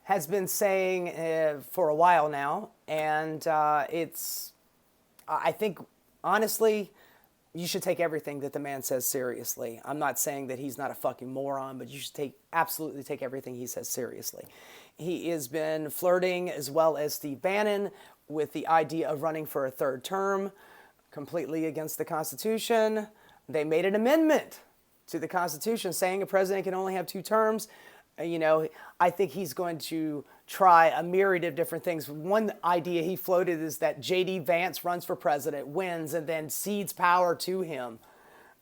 has been saying for a while now, and I think, honestly, you should take everything that the man says seriously. I'm not saying that he's not a fucking moron, but you should absolutely take everything he says seriously. He has been flirting, as well as Steve Bannon, with the idea of running for a third term, completely against the Constitution. They made an amendment to the Constitution saying a president can only have 2 terms. I think he's going to try a myriad of different things. One idea he floated is that JD Vance runs for president, wins, and then cedes power to him.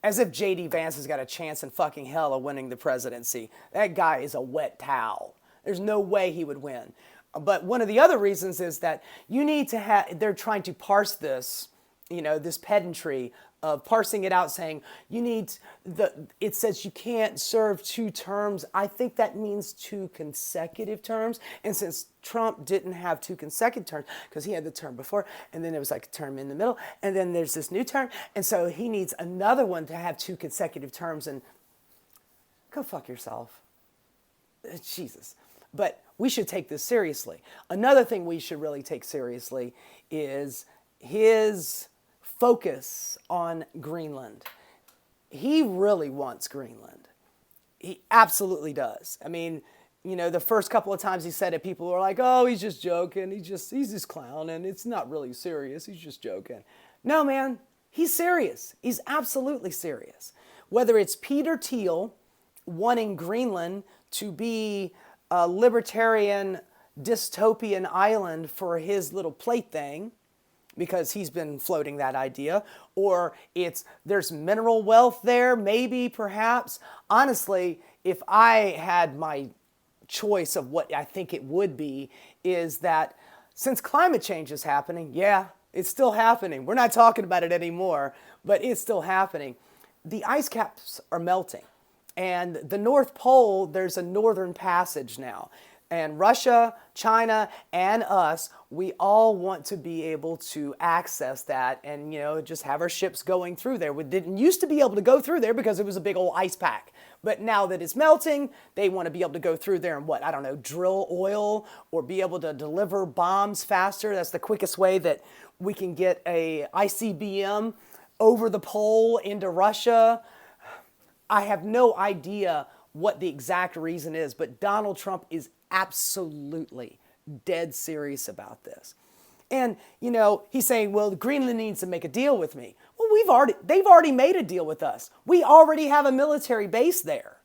As if JD Vance has got a chance in fucking hell of winning the presidency. That guy is a wet towel. There's no way he would win. But one of the other reasons is that you need to have, they're trying to parse this, this pedantry of parsing it out, saying it says you can't serve 2 terms. I think that means 2 consecutive terms. And since Trump didn't have 2 consecutive terms, because he had the term before, and then there was like a term in the middle, and then there's this new term, and so he needs another one to have 2 consecutive terms. And go fuck yourself. Jesus. But we should take this seriously. Another thing we should really take seriously is his focus on Greenland. He really wants Greenland. He absolutely does. I mean, the first couple of times he said it, people were like, oh, he's just joking. He's just clowning. It's not really serious. He's just joking. No, man, he's serious. He's absolutely serious. Whether it's Peter Thiel wanting Greenland to be a libertarian dystopian island for his little plaything, because he's been floating that idea, or there's mineral wealth there, maybe, perhaps. Honestly, if I had my choice of what I think it would be, is that since climate change is happening, yeah, it's still happening. We're not talking about it anymore, but it's still happening. The ice caps are melting. And the North Pole, there's a northern passage now. And Russia, China, and us, we all want to be able to access that and, just have our ships going through there. We didn't used to be able to go through there because it was a big old ice pack. But now that it's melting, they want to be able to go through there and drill oil or be able to deliver bombs faster. That's the quickest way that we can get a ICBM over the pole into Russia. I have no idea what the exact reason is, but Donald Trump is absolutely dead serious about this. And, he's saying, well, Greenland needs to make a deal with me. Well, they've already made a deal with us. We already have a military base there.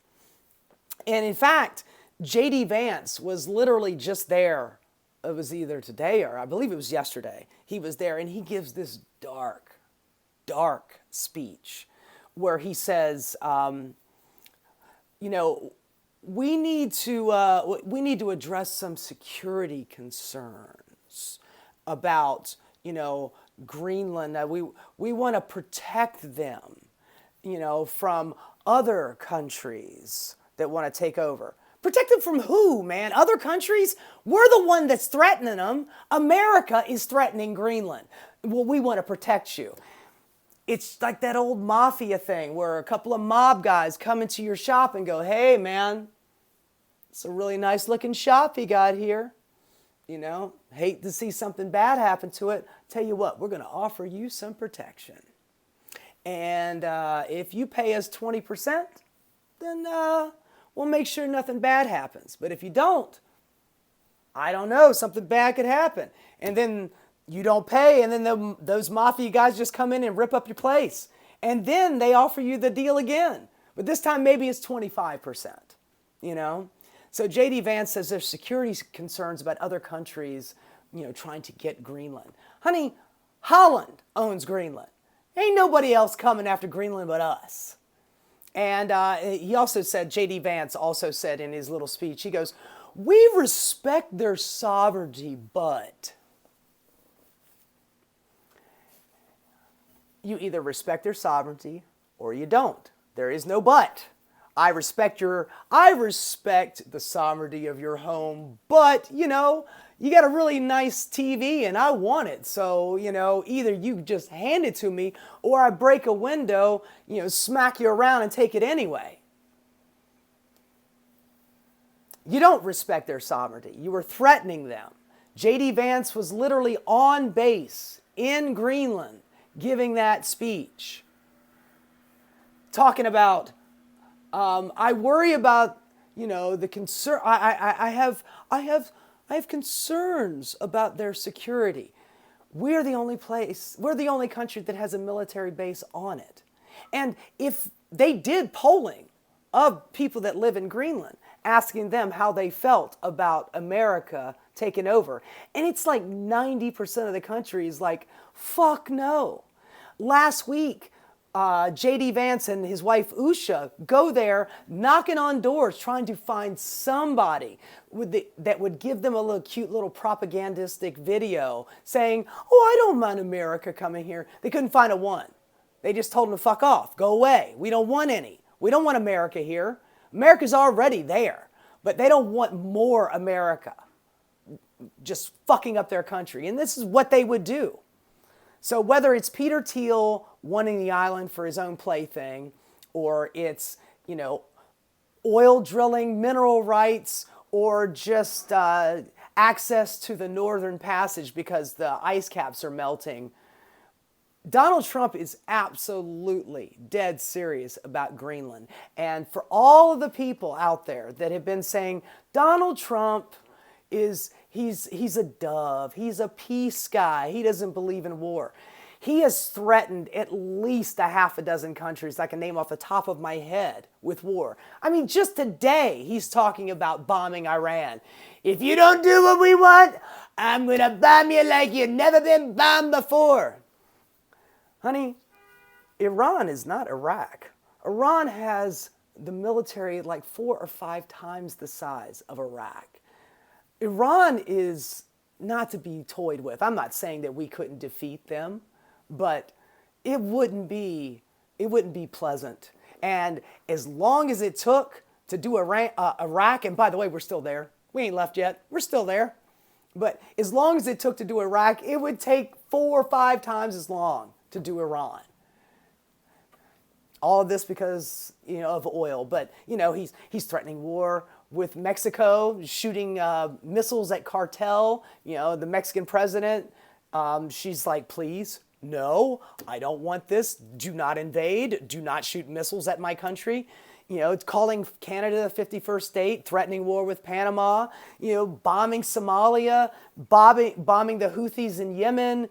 And in fact, JD Vance was literally just there. It was either today or I believe it was yesterday. He was there and he gives this dark, dark speech where he says, we need to address some security concerns about, Greenland. We want to protect them, from other countries that want to take over. Protect them from who, man? Other countries? We're the one that's threatening them. America is threatening Greenland. Well, we want to protect you. It's like that old Mafia thing where a couple of mob guys come into your shop and go, hey, man, it's a really nice looking shop you got here. Hate to see something bad happen to it. Tell you what, we're going to offer you some protection. And if you pay us 20%, then we'll make sure nothing bad happens. But if you don't, I don't know, something bad could happen. And then you don't pay, and then those Mafia guys just come in and rip up your place. And then they offer you the deal again. But this time maybe it's 25%, So JD Vance says there's security concerns about other countries, trying to get Greenland. Honey, Holland owns Greenland. Ain't nobody else coming after Greenland but us. And he also said, JD Vance also said in his little speech, he goes, we respect their sovereignty, but... You either respect their sovereignty or you don't. There is no but. I respect the sovereignty of your home, but, you got a really nice TV and I want it. So, either you just hand it to me or I break a window, smack you around and take it anyway. You don't respect their sovereignty. You were threatening them. JD Vance was literally on base in Greenland giving that speech, talking about, I worry about, the concern. I have concerns about their security. We're the only country that has a military base on it. And if they did polling of people that live in Greenland, asking them how they felt about America taking over, and it's like 90% of the country is like, fuck no. Last week, JD Vance and his wife Usha go there knocking on doors trying to find somebody that would give them a little cute little propagandistic video saying, oh, I don't mind America coming here. They couldn't find a one. They just told them to fuck off, go away. We don't want any. We don't want America here. America's already there, but they don't want more America just fucking up their country. And this is what they would do. So whether it's Peter Thiel wanting the island for his own plaything, or it's, oil drilling, mineral rights, or just access to the Northern Passage because the ice caps are melting, Donald Trump is absolutely dead serious about Greenland. And for all of the people out there that have been saying, Donald Trump he's a dove, he's a peace guy, he doesn't believe in war. He has threatened at least a half a dozen countries I can name off the top of my head with war. I mean, just today he's talking about bombing Iran. If you don't do what we want, I'm going to bomb you like you've never been bombed before. Honey, Iran is not Iraq. Iran has the military like 4 or 5 times the size of Iraq. Iran is not to be toyed with. I'm not saying that we couldn't defeat them, but it wouldn't be pleasant. And as long as it took to do Iraq, and by the way, we're still there. We ain't left yet. We're still there. But as long as it took to do Iraq, it would take 4 or 5 times as long to do Iran. All of this because, of oil. But, he's threatening war with Mexico, shooting missiles at cartel. The Mexican president, she's like, please, no, I don't want this. Do not invade. Do not shoot missiles at my country. It's calling Canada the 51st state, threatening war with Panama, bombing Somalia, bombing the Houthis in Yemen.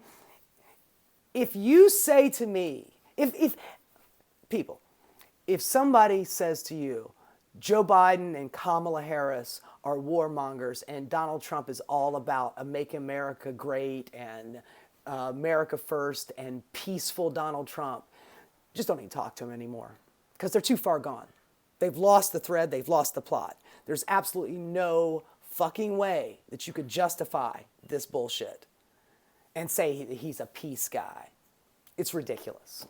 If you say to me, if somebody says to you, Joe Biden and Kamala Harris are warmongers and Donald Trump is all about Make America Great and America First and peaceful Donald Trump, just don't even talk to him anymore because they're too far gone. They've lost the thread. They've lost the plot. There's absolutely no fucking way that you could justify this bullshit and say he's a peace guy. It's ridiculous.